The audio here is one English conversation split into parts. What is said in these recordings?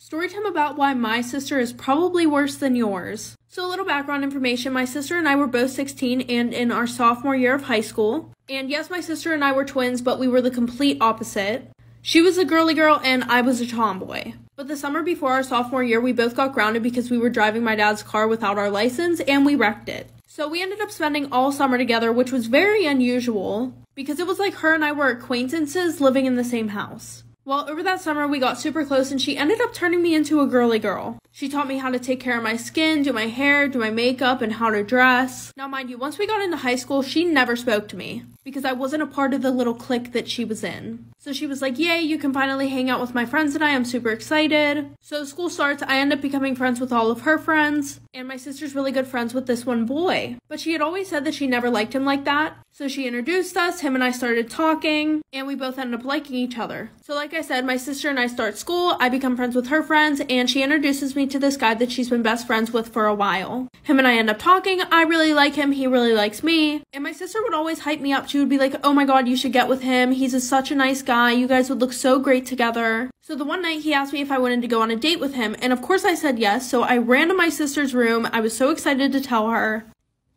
Storytime about why my sister is probably worse than yours. So a little background information, my sister and I were both 16 and in our sophomore year of high school. And yes, my sister and I were twins, but we were the complete opposite. She was a girly girl and I was a tomboy. But the summer before our sophomore year, we both got grounded because we were driving my dad's car without our license and we wrecked it. So we ended up spending all summer together, which was very unusual because it was like her and I were acquaintances living in the same house. Well, over that summer, we got super close and she ended up turning me into a girly girl. She taught me how to take care of my skin, do my hair, do my makeup, and how to dress. Now, mind you, once we got into high school, she never spoke to me because I wasn't a part of the little clique that she was in. So she was like, yay, you can finally hang out with my friends and I'm super excited. So school starts, I end up becoming friends with all of her friends, and my sister's really good friends with this one boy. But she had always said that she never liked him like that. So she introduced us, him and I started talking, and we both ended up liking each other. So like I said, my sister and I start school, I become friends with her friends, and she introduces me to this guy that she's been best friends with for a while. Him and I end up talking, I really like him, he really likes me, and my sister would always hype me up. She would be like, oh my god, you should get with him, he's such a nice guy, you guys would look so great together. So the one night he asked me if I wanted to go on a date with him, and of course I said yes, so I ran to my sister's room, I was so excited to tell her.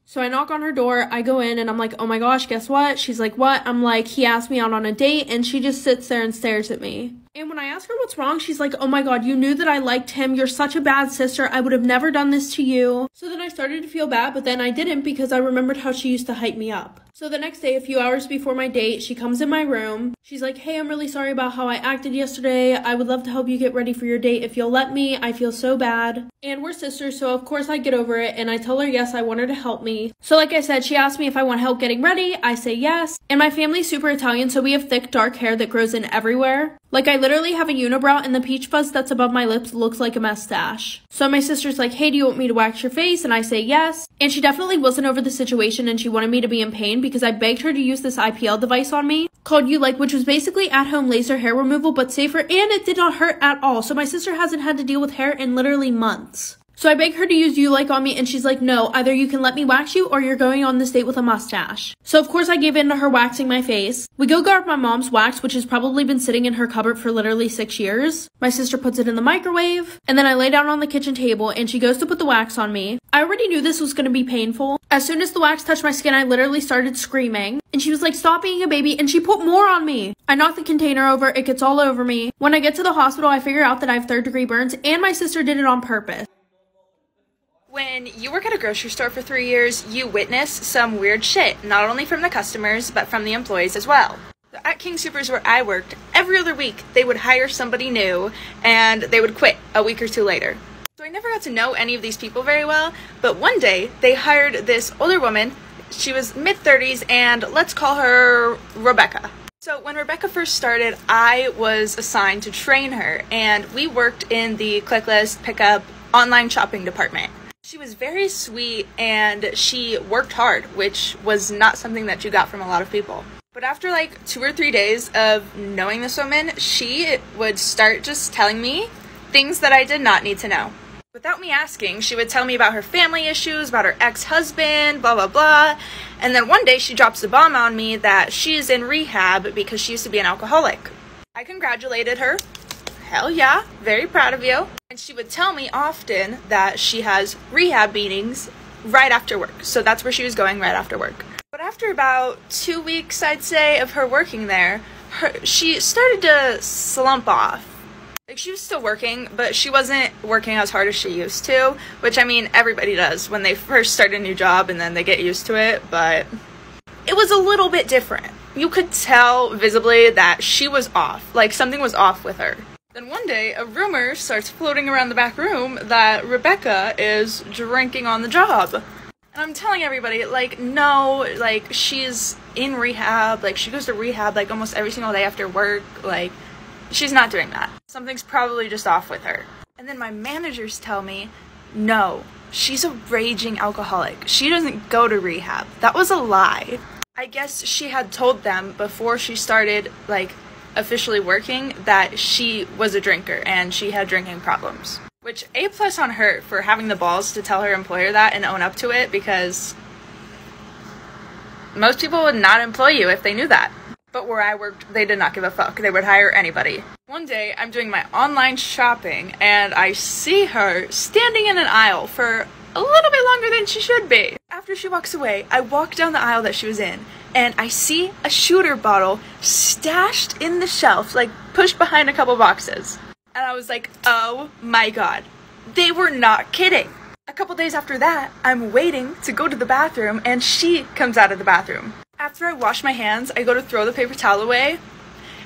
So I knock on her door, I go in, and I'm like, oh my gosh, guess what? She's like, what? I'm like, he asked me out on a date, and she just sits there and stares at me. And when I ask her what's wrong, she's like, oh my god, you knew that I liked him, you're such a bad sister, I would have never done this to you. So then I started to feel bad, but then I didn't because I remembered how she used to hype me up. So the next day, a few hours before my date, she comes in my room. She's like, hey, I'm really sorry about how I acted yesterday. I would love to help you get ready for your date if you'll let me. I feel so bad. And we're sisters, so of course I get over it, and I tell her yes, I want her to help me. So like I said, she asked me if I want help getting ready. I say yes. And my family's super Italian, so we have thick, dark hair that grows in everywhere. Like, I literally have a unibrow, and the peach fuzz that's above my lips looks like a mustache. So my sister's like, hey, do you want me to wax your face? And I say yes. And she definitely wasn't over the situation, and she wanted me to be in pain because I begged her to use this IPL device on me called U-Like, which was basically at-home laser hair removal, but safer, and it did not hurt at all. So my sister hasn't had to deal with hair in literally months. So I begged her to use U-Like on me, and she's like, no, either you can let me wax you or you're going on this date with a mustache. So of course I gave in to her waxing my face. We go grab my mom's wax, which has probably been sitting in her cupboard for literally 6 years. My sister puts it in the microwave, and then I lay down on the kitchen table, and she goes to put the wax on me. I already knew this was going to be painful. As soon as the wax touched my skin, I literally started screaming. And she was like, stop being a baby, and she put more on me. I knock the container over, it gets all over me. When I get to the hospital, I figure out that I have 3rd-degree burns, and my sister did it on purpose. When you work at a grocery store for 3 years, you witness some weird shit, not only from the customers, but from the employees as well. At King Soopers where I worked, every other week they would hire somebody new, and they would quit a week or 2 later. So I never got to know any of these people very well, but one day they hired this older woman. She was mid-30s, and let's call her Rebecca. So when Rebecca first started, I was assigned to train her, and we worked in the click list, pickup, online shopping department. She was very sweet, and she worked hard, which was not something that you got from a lot of people. But after like 2 or 3 days of knowing this woman, she would start just telling me things that I did not need to know. Without me asking, she would tell me about her family issues, about her ex-husband, blah, blah, blah. And then one day she drops the bomb on me that she's in rehab because she used to be an alcoholic. I congratulated her. Hell yeah, very proud of you. And she would tell me often that she has rehab meetings right after work. So that's where she was going, right after work. But after about 2 weeks, I'd say, of her working there, she started to slump off. Like, she was still working, but she wasn't working as hard as she used to, which, I mean, everybody does when they first start a new job and then they get used to it, but it was a little bit different. You could tell visibly that she was off, like something was off with her. Then one day, a rumor starts floating around the back room that Rebecca is drinking on the job. And I'm telling everybody, like, no, like, she's in rehab, like, she goes to rehab, like, almost every single day after work, like, she's not doing that. Something's probably just off with her. And then my managers tell me, no, she's a raging alcoholic. She doesn't go to rehab. That was a lie. I guess she had told them before she started, like, officially working that she was a drinker and she had drinking problems. Which, A+ on her for having the balls to tell her employer that and own up to it, because most people would not employ you if they knew that. But But where I worked, they did not give a fuck. They would hire anybody. One day, I'm doing my online shopping, and I see her standing in an aisle for a little bit longer than she should be. After she walks away, I walk down the aisle that she was in, and I see a shooter bottle stashed in the shelf, like pushed behind a couple boxes. And I was like, oh my god. They were not kidding. A couple days after that, I'm waiting to go to the bathroom, and she comes out of the bathroom. After I wash my hands, I go to throw the paper towel away,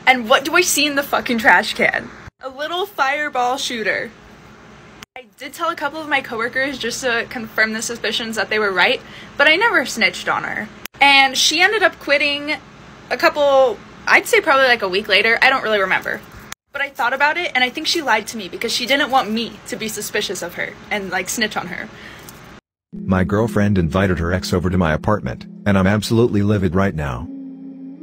and what do I see in the fucking trash can? A little fireball shooter. I did tell a couple of my coworkers just to confirm the suspicions that they were right, but I never snitched on her. And she ended up quitting I'd say probably like a week later, I don't really remember. But I thought about it, and I think she lied to me because she didn't want me to be suspicious of her and like snitch on her. My girlfriend invited her ex over to my apartment, and I'm absolutely livid right now.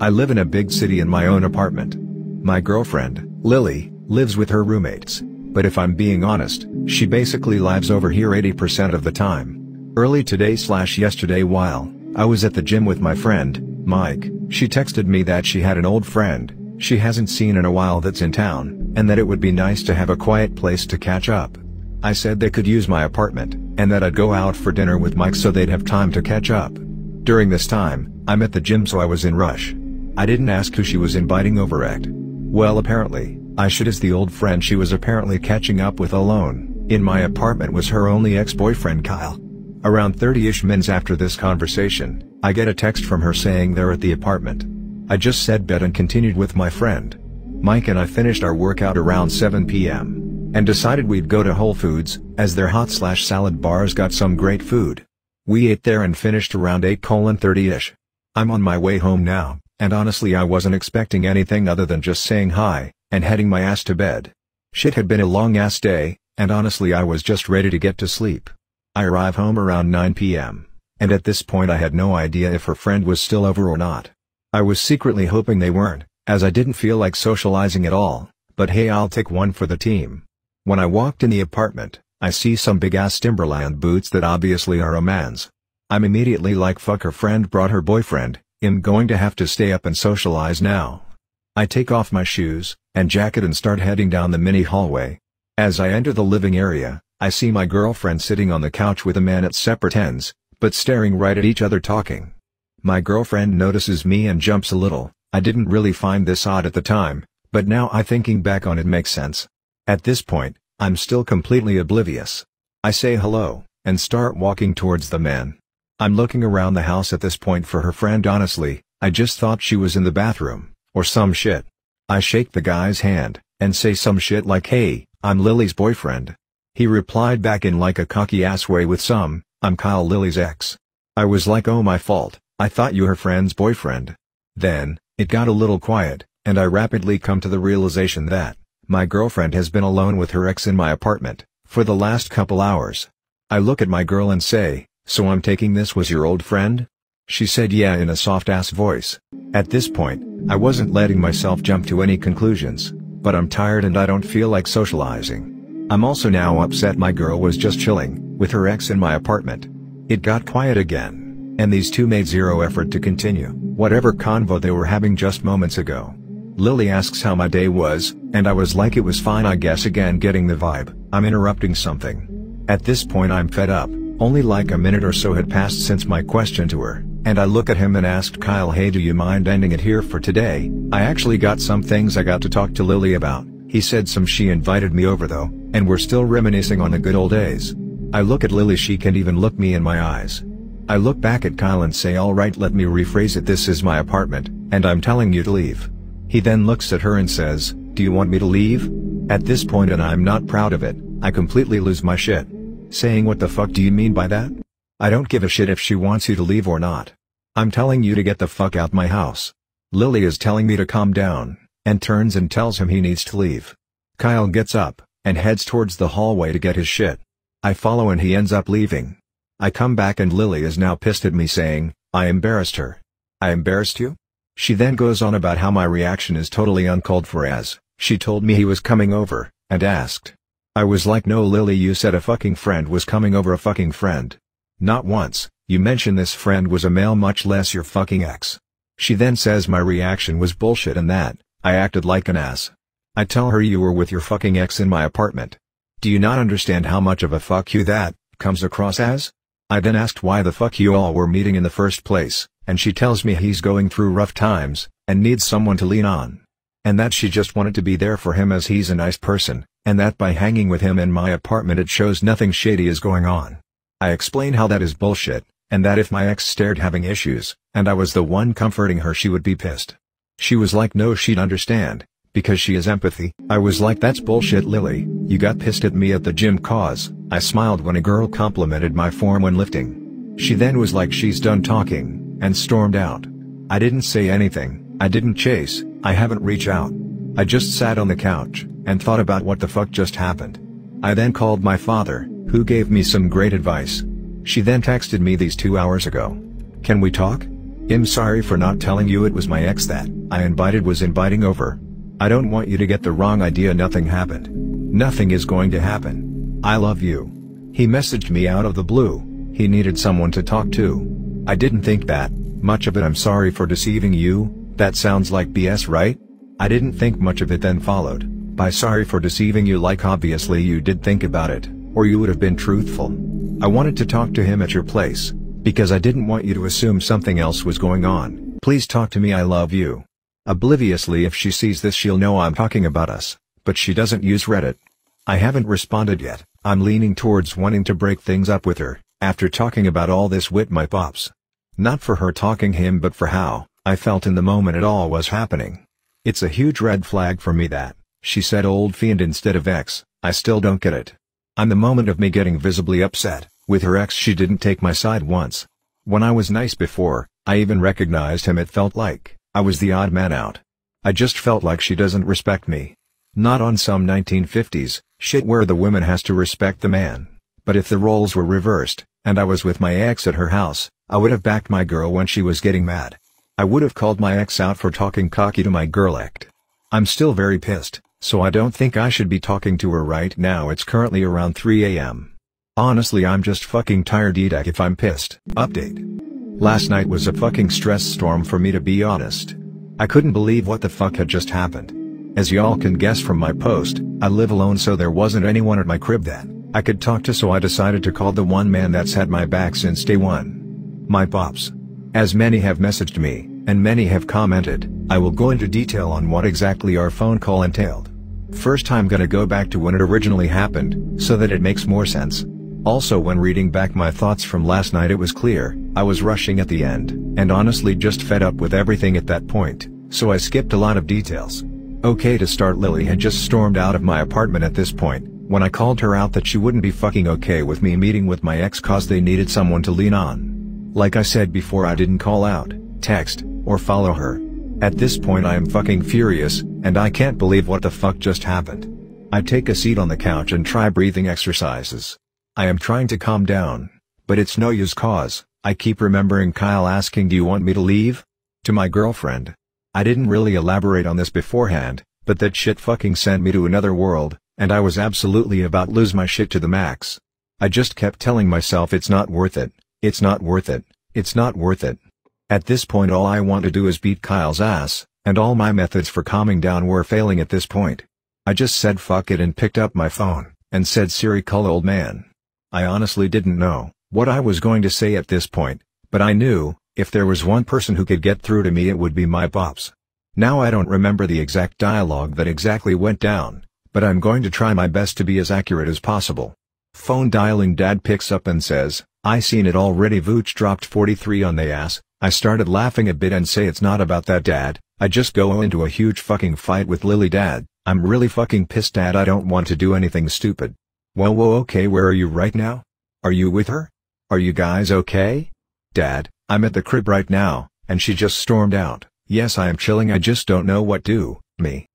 I live in a big city in my own apartment. My girlfriend, Lily, lives with her roommates, but if I'm being honest, she basically lives over here 80% of the time. Early today/yesterday while I was at the gym with my friend, Mike, she texted me that she had an old friend she hasn't seen in a while that's in town, and that it would be nice to have a quiet place to catch up. I said they could use my apartment, and that I'd go out for dinner with Mike so they'd have time to catch up. During this time, I'm at the gym so I was in rush. I didn't ask who she was inviting over at. Well, apparently, I should, as the old friend she was apparently catching up with alone in my apartment was her only ex-boyfriend Kyle. Around 30-ish minutes after this conversation, I get a text from her saying they're at the apartment. I just said bed and continued with my friend. Mike and I finished our workout around 7 p.m. and decided we'd go to Whole Foods, as their hot/salad bars got some great food. We ate there and finished around 8:30-ish. I'm on my way home now, and honestly I wasn't expecting anything other than just saying hi, and heading my ass to bed. Shit had been a long ass day, and honestly I was just ready to get to sleep. I arrive home around 9 p.m., and at this point I had no idea if her friend was still over or not. I was secretly hoping they weren't, as I didn't feel like socializing at all, but hey, I'll take one for the team. When I walked in the apartment, I see some big-ass Timberland boots that obviously are a man's. I'm immediately like, fuck, her friend brought her boyfriend, I'm going to have to stay up and socialize now. I take off my shoes and jacket and start heading down the mini hallway. As I enter the living area, I see my girlfriend sitting on the couch with a man at separate ends, but staring right at each other talking. My girlfriend notices me and jumps a little. I didn't really find this odd at the time, but now thinking back on it makes sense. At this point, I'm still completely oblivious. I say hello, and start walking towards the man. I'm looking around the house at this point for her friend. Honestly, I just thought she was in the bathroom, or some shit. I shake the guy's hand, and say some shit like, hey, I'm Lily's boyfriend. He replied back in like a cocky ass way with some, I'm Kyle, Lily's ex. I was like, oh, my fault, I thought you her friend's boyfriend. Then, it got a little quiet, and I rapidly come to the realization that my girlfriend has been alone with her ex in my apartment for the last couple hours. I look at my girl and say, so I'm taking this was your old friend? She said yeah in a soft-ass voice. At this point, I wasn't letting myself jump to any conclusions, but I'm tired and I don't feel like socializing. I'm also now upset my girl was just chilling with her ex in my apartment. It got quiet again, and these two made zero effort to continue whatever convo they were having just moments ago. Lily asks how my day was, and I was like, it was fine I guess, again getting the vibe I'm interrupting something. At this point I'm fed up. Only like a minute or so had passed since my question to her, and I look at him and asked Kyle, hey, do you mind ending it here for today? I actually got some things I got to talk to Lily about. He said some. She invited me over though, and we're still reminiscing on the good old days. I look at Lily, she can't even look me in my eyes. I look back at Kyle and say, alright, let me rephrase it, this is my apartment, and I'm telling you to leave. He then looks at her and says, do you want me to leave? At this point, and I'm not proud of it, I completely lose my shit. Saying, what the fuck do you mean by that? I don't give a shit if she wants you to leave or not. I'm telling you to get the fuck out my house. Lily is telling me to calm down, and turns and tells him he needs to leave. Kyle gets up, and heads towards the hallway to get his shit. I follow and he ends up leaving. I come back and Lily is now pissed at me saying, I embarrassed her. I embarrassed you? She then goes on about how my reaction is totally uncalled for, as she told me he was coming over, and asked. I was like, no Lily, you said a fucking friend was coming over. A fucking friend? Not once, you mentioned this friend was a male, much less your fucking ex. She then says my reaction was bullshit and that I acted like an ass. I tell her you were with your fucking ex in my apartment. Do you not understand how much of a fuck you that comes across as? I then asked why the fuck you all were meeting in the first place, and she tells me he's going through rough times and needs someone to lean on. And that she just wanted to be there for him as he's a nice person, and that by hanging with him in my apartment it shows nothing shady is going on. I explain how that is bullshit, and that if my ex started having issues, and I was the one comforting her she would be pissed. She was like no she'd understand, because she has empathy. I was like that's bullshit Lily, you got pissed at me at the gym cause I smiled when a girl complimented my form when lifting. She then was like she's done talking, and stormed out. I didn't say anything, I didn't chase, I haven't reached out. I just sat on the couch, and thought about what the fuck just happened. I then called my father, who gave me some great advice. She then texted me these 2 hours ago. Can we talk? I'm sorry for not telling you it was my ex that I was inviting over. I don't want you to get the wrong idea nothing happened. Nothing is going to happen. I love you. He messaged me out of the blue, he needed someone to talk to. I didn't think that much of it. I'm sorry for deceiving you, that sounds like BS right? I didn't think much of it then followed by sorry for deceiving you like obviously you did think about it, or you would have been truthful. I wanted to talk to him at your place, because I didn't want you to assume something else was going on. Please talk to me I love you. Obliviously if she sees this she'll know I'm talking about us, but she doesn't use Reddit. I haven't responded yet, I'm leaning towards wanting to break things up with her, after talking about all this with my pops. Not for her talking him but for how I felt in the moment it all was happening. It's a huge red flag for me that she said old fiend instead of ex. I still don't get it. I'm the moment of me getting visibly upset. With her ex she didn't take my side once. When I was nice before, I even recognized him. It felt like I was the odd man out. I just felt like she doesn't respect me. Not on some 1950s shit where the woman has to respect the man. But if the roles were reversed, and I was with my ex at her house, I would have backed my girl when she was getting mad. I would have called my ex out for talking cocky to my girl act. I'm still very pissed, so I don't think I should be talking to her right now. It's currently around 3 AM. Honestly I'm just fucking tired if I'm pissed. Update. Last night was a fucking stress storm for me to be honest. I couldn't believe what the fuck had just happened. As y'all can guess from my post, I live alone so there wasn't anyone at my crib that I could talk to, so I decided to call the one man that's had my back since day one. My pops. As many have messaged me, and many have commented, I will go into detail on what exactly our phone call entailed. First I'm gonna go back to when it originally happened, so that it makes more sense. Also when reading back my thoughts from last night it was clear, I was rushing at the end, and honestly just fed up with everything at that point, so I skipped a lot of details. Okay, to start, Lily had just stormed out of my apartment at this point, when I called her out that she wouldn't be fucking okay with me meeting with my ex cause they needed someone to lean on. Like I said before, I didn't call out, text, or follow her. At this point I am fucking furious, and I can't believe what the fuck just happened. I take a seat on the couch and try breathing exercises. I am trying to calm down, but it's no use cause I keep remembering Kyle asking, do you want me to leave? To my girlfriend. I didn't really elaborate on this beforehand, but that shit fucking sent me to another world, and I was absolutely about to lose my shit to the max. I just kept telling myself it's not worth it, it's not worth it, it's not worth it. At this point all I want to do is beat Kyle's ass, and all my methods for calming down were failing at this point. I just said fuck it and picked up my phone, and said Siri call old man. I honestly didn't know what I was going to say at this point, but I knew, if there was one person who could get through to me it would be my pops. Now I don't remember the exact dialogue that exactly went down, but I'm going to try my best to be as accurate as possible. Phone dialing. Dad picks up and says, I seen it already. Vooch dropped 43 on the ass. I started laughing a bit and say it's not about that, Dad. I just go into a huge fucking fight with Lily, Dad. I'm really fucking pissed, Dad. I don't want to do anything stupid. Whoa okay, where are you right now? Are you with her? Are you guys okay? Dad, I'm at the crib right now, and she just stormed out. Yes, I am chilling, I just don't know what to, me.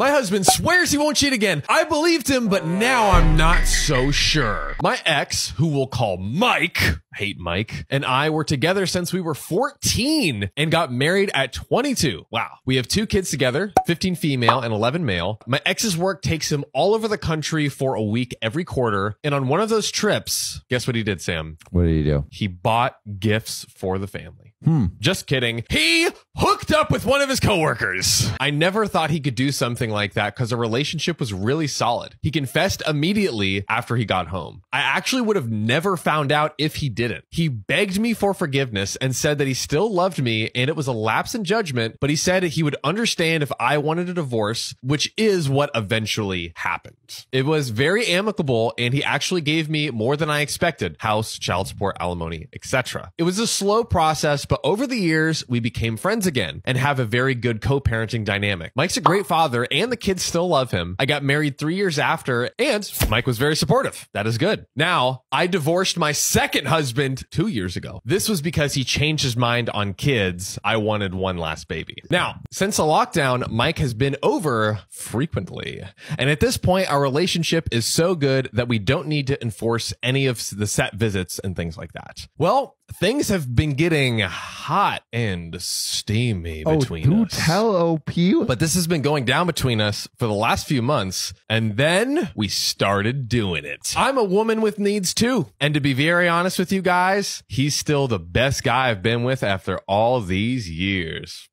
My husband swears he won't cheat again. I believed him, but now I'm not so sure. My ex, who we'll call Mike, hate Mike, and I were together since we were 14 and got married at 22. Wow. We have 2 kids together, 15 female and 11 male. My ex's work takes him all over the country for a week every quarter. And on one of those trips, guess what he did, Sam? What did he do? He bought gifts for the family. Just kidding. He hooked up with one of his coworkers. I never thought he could do something like that because our relationship was really solid. He confessed immediately after he got home. I actually would have never found out if he didn't. He begged me for forgiveness and said that he still loved me and it was a lapse in judgment, but he said he would understand if I wanted a divorce, which is what eventually happened. It was very amicable and he actually gave me more than I expected: house, child support, alimony, etc. It was a slow process, but over the years, we became friends again and have a very good co-parenting dynamic. Mike's a great father and the kids still love him. I got married 3 years after and Mike was very supportive. That is good. Now, I divorced my second husband 2 years ago. This was because he changed his mind on kids. I wanted one last baby. Now, since the lockdown, Mike has been over frequently. And at this point, our relationship is so good that we don't need to enforce any of the set visits and things like that. Well, things have been getting hot and steamy between us. Tell OP. But this has been going down between us for the last few months, and then we started doing it. I'm a woman with needs too, and to be very honest with you guys, he's still the best guy I've been with after all these years.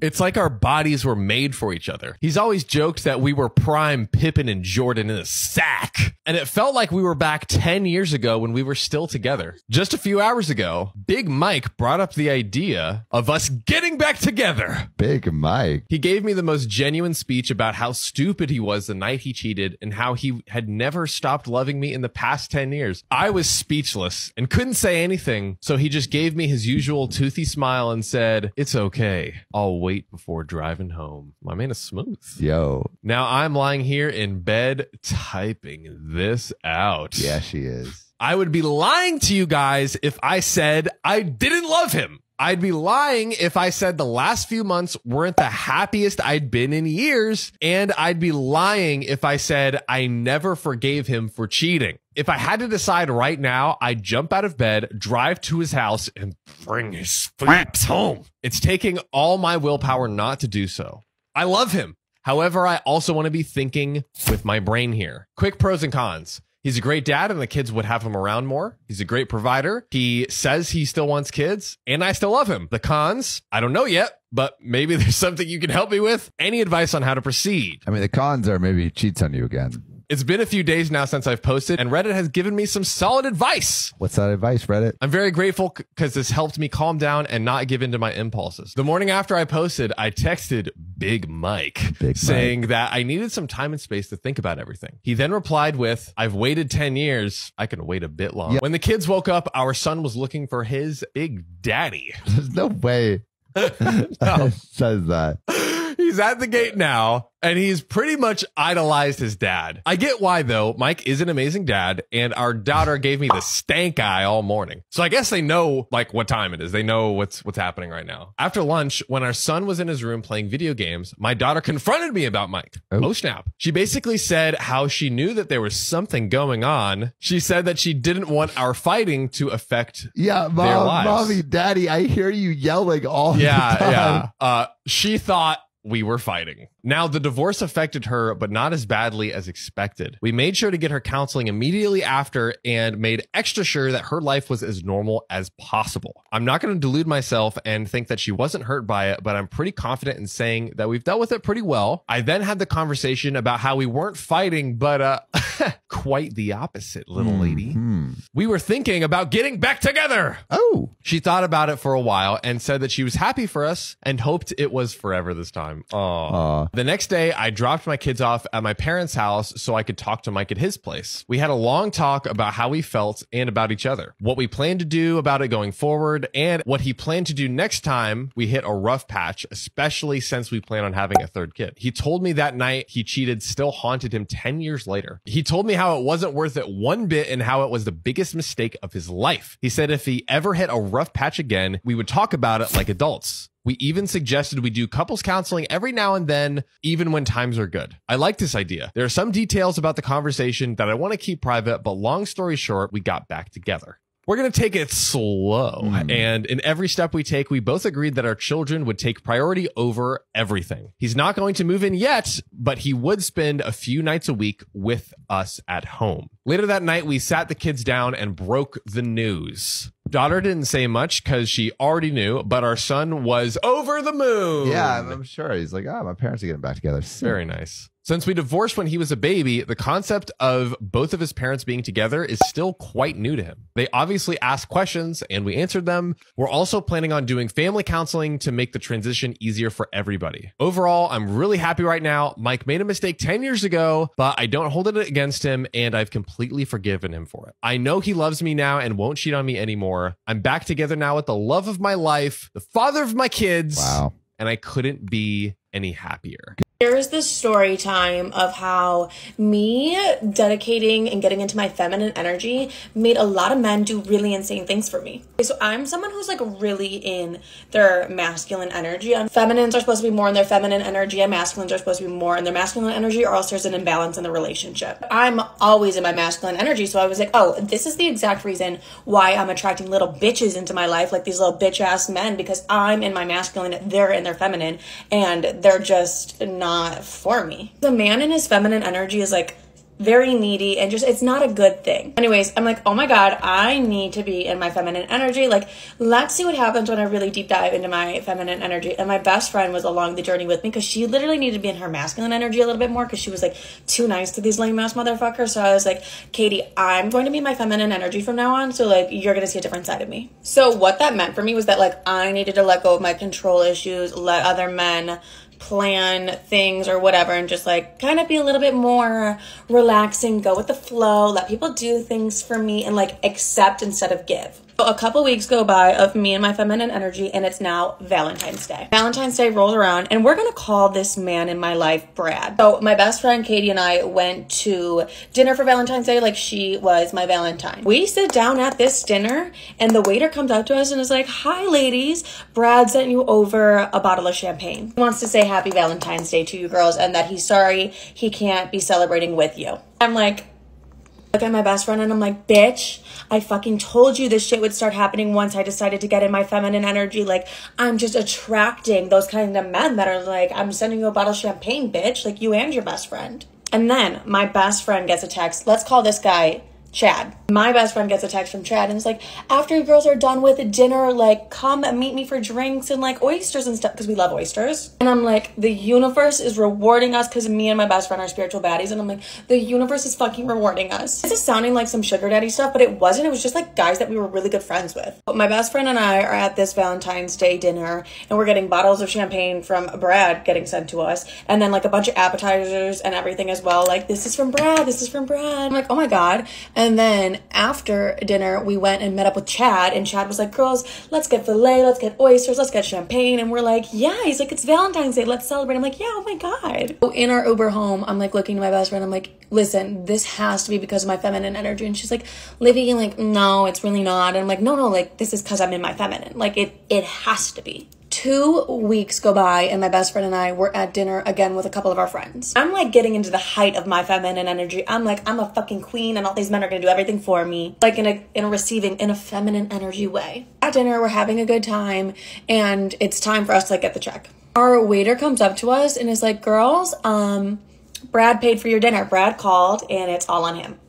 It's like our bodies were made for each other. He's always joked that we were prime Pippen and Jordan in a sack, and it felt like we were back 10 years ago when we were still together. Just a few hours ago, Big Mike brought up the idea of us getting back together. Big Mike. He gave me the most genuine speech about how stupid he was the night he cheated and how he had never stopped loving me in the past 10 years. I was speechless and couldn't say anything, so he just gave me his usual toothy smile and said, "It's okay. I'll wait before driving home." My man is smooth. Yo. Now I'm lying here in bed typing this out. Yeah, she is. I would be lying to you guys if I said I didn't love him. I'd be lying if I said the last few months weren't the happiest I'd been in years. And I'd be lying if I said I never forgave him for cheating. If I had to decide right now, I'd jump out of bed, drive to his house, and bring his flaps home. It's taking all my willpower not to do so. I love him. However, I also want to be thinking with my brain here. Quick pros and cons. He's a great dad and the kids would have him around more. He's a great provider. He says he still wants kids and I still love him. The cons, I don't know yet, but maybe there's something you can help me with. Any advice on how to proceed? I mean, the cons are maybe he cheats on you again. It's been a few days now since I've posted, and Reddit has given me some solid advice. What's that advice, Reddit? I'm very grateful because this helped me calm down and not give in to my impulses. The morning after I posted, I texted Big Mike saying that I needed some time and space to think about everything. He then replied with, "I've waited 10 years. I can wait a bit longer." When the kids woke up, our son was looking for his big daddy. There's no way it says that. He's at the gate now, and he's pretty much idolized his dad. I get why, though. Mike is an amazing dad, and our daughter gave me the stank eye all morning. So I guess they know, like, what time it is. They know what's happening right now. After lunch, when our son was in his room playing video games, my daughter confronted me about Mike. Oh, snap. She basically said how she knew that there was something going on. She said that she didn't want our fighting to affect their lives. Mommy, Daddy, I hear you yelling all the time. Yeah. She thought we were fighting. Now, the divorce affected her, but not as badly as expected. We made sure to get her counseling immediately after and made extra sure that her life was as normal as possible. I'm not going to delude myself and think that she wasn't hurt by it, but I'm pretty confident in saying that we've dealt with it pretty well. I then had the conversation about how we weren't fighting, but quite the opposite, little lady. We were thinking about getting back together. Oh. She thought about it for a while and said that she was happy for us and hoped it was forever this time. Aww. The next day, I dropped my kids off at my parents' house so I could talk to Mike at his place. We had a long talk about how we felt and about each other, what we planned to do about it going forward, and what he planned to do next time we hit a rough patch, especially since we plan on having a third kid. He told me that night he cheated still haunted him 10 years later. He told me how it wasn't worth it one bit and how it was the biggest mistake of his life. He said if he ever hit a rough patch again, we would talk about it like adults. We even suggested we do couples counseling every now and then, even when times are good. I like this idea. There are some details about the conversation that I want to keep private, but long story short, we got back together. We're going to take it slow. And in every step we take, we both agreed that our children would take priority over everything. He's not going to move in yet, but he would spend a few nights a week with us at home. Later that night, we sat the kids down and broke the news. Daughter didn't say much because she already knew, but our son was over the moon. Yeah, I'm sure. He's like, oh, my parents are getting back together. Very nice. Since we divorced when he was a baby, the concept of both of his parents being together is still quite new to him. They obviously asked questions and we answered them. We're also planning on doing family counseling to make the transition easier for everybody. Overall, I'm really happy right now. Mike made a mistake 10 years ago, but I don't hold it against him and I've completely forgiven him for it. I know he loves me now and won't cheat on me anymore. I'm back together now with the love of my life, the father of my kids. Wow. And I couldn't be any happier. Here's the story time of how me dedicating and getting into my feminine energy made a lot of men do really insane things for me. So I'm someone who's like really in their masculine energy. Feminines are supposed to be more in their feminine energy and masculines are supposed to be more in their masculine energy, or else there's an imbalance in the relationship. I'm always in my masculine energy, so I was like, oh, this is the exact reason why I'm attracting little bitches into my life, like these little bitch ass men, because I'm in my masculine, they're in their feminine, and they're just not for me. The man in his feminine energy is like very needy and just, it's not a good thing. Anyways, I'm like, oh my God, I need to be in my feminine energy. Like, let's see what happens when I really deep dive into my feminine energy. And my best friend was along the journey with me because she literally needed to be in her masculine energy a little bit more because she was like too nice to these lame ass motherfuckers. So I was like, Katie, I'm going to be my feminine energy from now on. So like, you're going to see a different side of me. So what that meant for me was that like, I needed to let go of my control issues, let other men plan things or whatever, and just like kind of be a little bit more relaxing, go with the flow, let people do things for me, and like accept instead of give. So a couple weeks go by of me and my feminine energy, and it's now Valentine's Day. Valentine's Day rolls around, and we're gonna call this man in my life Brad. So my best friend Katie and I went to dinner for Valentine's Day, like she was my Valentine. We sit down at this dinner, and the waiter comes up to us and is like, hi ladies, Brad sent you over a bottle of champagne. He wants to say happy Valentine's Day to you girls and that he's sorry he can't be celebrating with you. I'm like, look at my best friend and I'm like, bitch, I fucking told you this shit would start happening once I decided to get in my feminine energy. Like, I'm just attracting those kind of men that are like, I'm sending you a bottle of champagne, bitch, like you and your best friend. And then my best friend gets a text. Let's call this guy Chad. My best friend gets a text from Chad and it's like, after you girls are done with dinner, like come meet me for drinks and like oysters and stuff, because we love oysters. And I'm like, the universe is rewarding us because me and my best friend are spiritual baddies. And I'm like, the universe is fucking rewarding us. This is sounding like some sugar daddy stuff, but it wasn't. It was just like guys that we were really good friends with. But my best friend and I are at this Valentine's Day dinner and we're getting bottles of champagne from Brad getting sent to us. And then like a bunch of appetizers and everything as well. Like, this is from Brad, this is from Brad. I'm like, oh my God. And then after dinner, we went and met up with Chad, and Chad was like, girls, let's get filet, let's get oysters, let's get champagne. And we're like, yeah. He's like, it's Valentine's Day, let's celebrate. I'm like, yeah, oh my God. So in our Uber home, I'm like looking at my best friend, I'm like, listen, this has to be because of my feminine energy. And she's like, Livy, like, no, it's really not. And I'm like, no, like, this is because I'm in my feminine. Like, it has to be. 2 weeks go by and my best friend and I were at dinner again with a couple of our friends. I'm like getting into the height of my feminine energy. I'm like, I'm a fucking queen and all these men are gonna do everything for me. Like in a feminine energy way. At dinner, we're having a good time and it's time for us to like get the check. Our waiter comes up to us and is like, girls, Brad paid for your dinner. Brad called and it's all on him.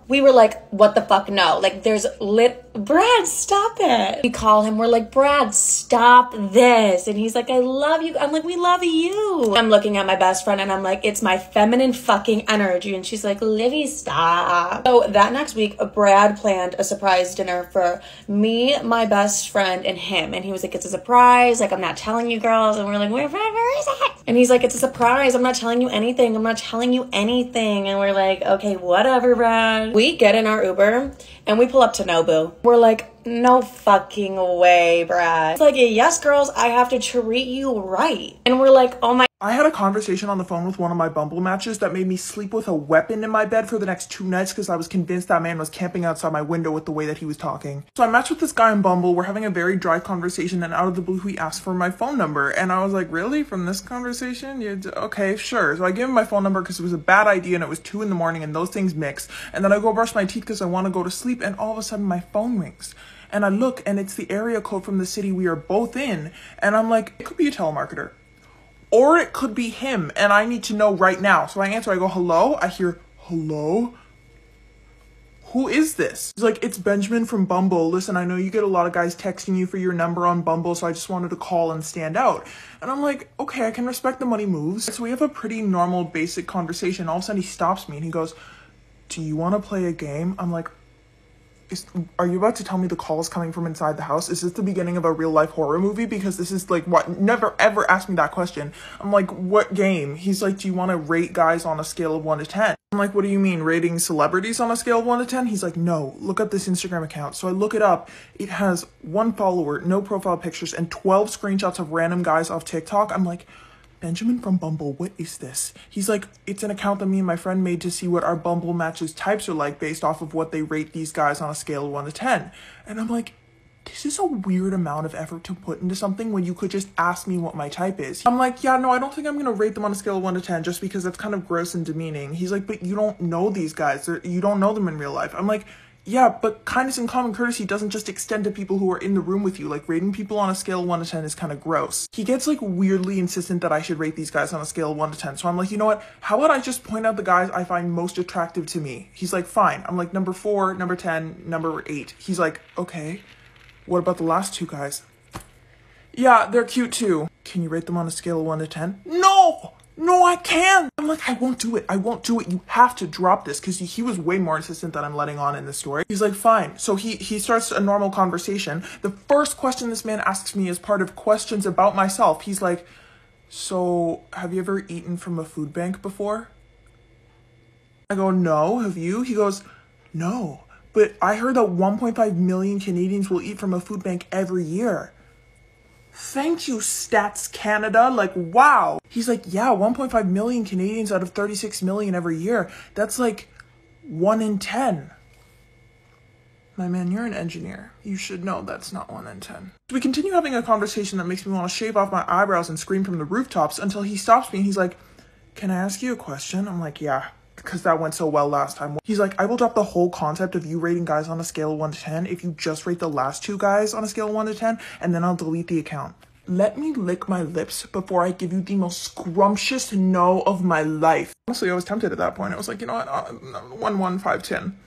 We were like, what the fuck, no. Like, Brad, stop it. We call him, we're like, Brad, stop this. And he's like, I love you. I'm like, we love you. I'm looking at my best friend and I'm like, it's my feminine fucking energy. And she's like, Livy, stop. So that next week, Brad planned a surprise dinner for me, my best friend, and him. And he was like, it's a surprise. Like, I'm not telling you girls. And we're like, where is it? And he's like, it's a surprise. I'm not telling you anything. I'm not telling you anything. And we're like, okay, whatever, Brad. We get in our Uber and we pull up to Nobu. We're like, no fucking way, Brad. It's like, yes, girls, I have to treat you right. And we're like, oh my. I had a conversation on the phone with one of my Bumble matches that made me sleep with a weapon in my bed for the next 2 nights because I was convinced that man was camping outside my window with the way that he was talking. So I matched with this guy on Bumble. We're having a very dry conversation and out of the blue he asked for my phone number. And I was like, really? From this conversation? Okay, sure. So I gave him my phone number because it was a bad idea and it was 2 in the morning and those things mix. And then I go brush my teeth because I want to go to sleep and all of a sudden my phone rings. And I look and it's the area code from the city we are both in. And I'm like, it could be a telemarketer. Or it could be him, and I need to know right now. So I answer, I go, hello? I hear, hello? who is this? He's like, it's Benjamin from Bumble. Listen, I know you get a lot of guys texting you for your number on Bumble, so I just wanted to call and stand out. And I'm like, okay, I can respect the money moves. So we have a pretty normal, basic conversation. All of a sudden he stops me and he goes, do you want to play a game? I'm like, are you about to tell me the call is coming from inside the house? Is this the beginning of a real life horror movie? Because this is like, what? Never ever asked me that question. I'm like, what game? He's like, do you want to rate guys on a scale of 1 to 10? I'm like, what do you mean, rating celebrities on a scale of 1 to 10? He's like, no, look up this Instagram account. So I look it up. It has 1 follower, no profile pictures, and 12 screenshots of random guys off TikTok. I'm like, Benjamin from Bumble, what is this? He's like, it's an account that me and my friend made to see what our Bumble matches types are like based off of what they rate these guys on a scale of 1 to 10. And I'm like, this is a weird amount of effort to put into something when you could just ask me what my type is. I'm like, yeah, no, I don't think I'm gonna rate them on a scale of 1 to 10 just because that's kind of gross and demeaning. He's like, but you don't know these guys. You don't know them in real life. I'm like, yeah, but kindness and common courtesy doesn't just extend to people who are in the room with you. Like, rating people on a scale of 1 to 10 is kind of gross. He gets, like, weirdly insistent that I should rate these guys on a scale of 1 to 10. So I'm like, you know what? How about I just point out the guys I find most attractive to me? He's like, fine. I'm like, number 4, number 10, number 8. He's like, okay. What about the last 2 guys? Yeah, they're cute too. Can you rate them on a scale of 1 to 10? No! No, I can't. I'm like, I won't do it. I won't do it. You have to drop this, because he was way more insistent than I'm letting on in this story. He's like, fine. So he starts a normal conversation. The first question this man asks me is part of questions about myself. He's like, so have you ever eaten from a food bank before? I go, no. Have you? He goes, no. But I heard that 1.5 million Canadians will eat from a food bank every year. Thank you, Stats Canada. Like, wow. He's like, yeah, 1.5 million Canadians out of 36 million every year. That's like 1 in 10. My man, you're an engineer. You should know that's not 1 in 10. So we continue having a conversation that makes me want to shave off my eyebrows and scream from the rooftops until he stops me and he's like, can I ask you a question? I'm like, yeah, because that went so well last time. He's like, I will drop the whole concept of you rating guys on a scale of 1 to 10 if you just rate the last 2 guys on a scale of 1 to 10, and then I'll delete the account. Let me lick my lips before I give you the most scrumptious no of my life. Honestly, I was tempted at that point. I was like, you know what, 1, 1, 5, 10.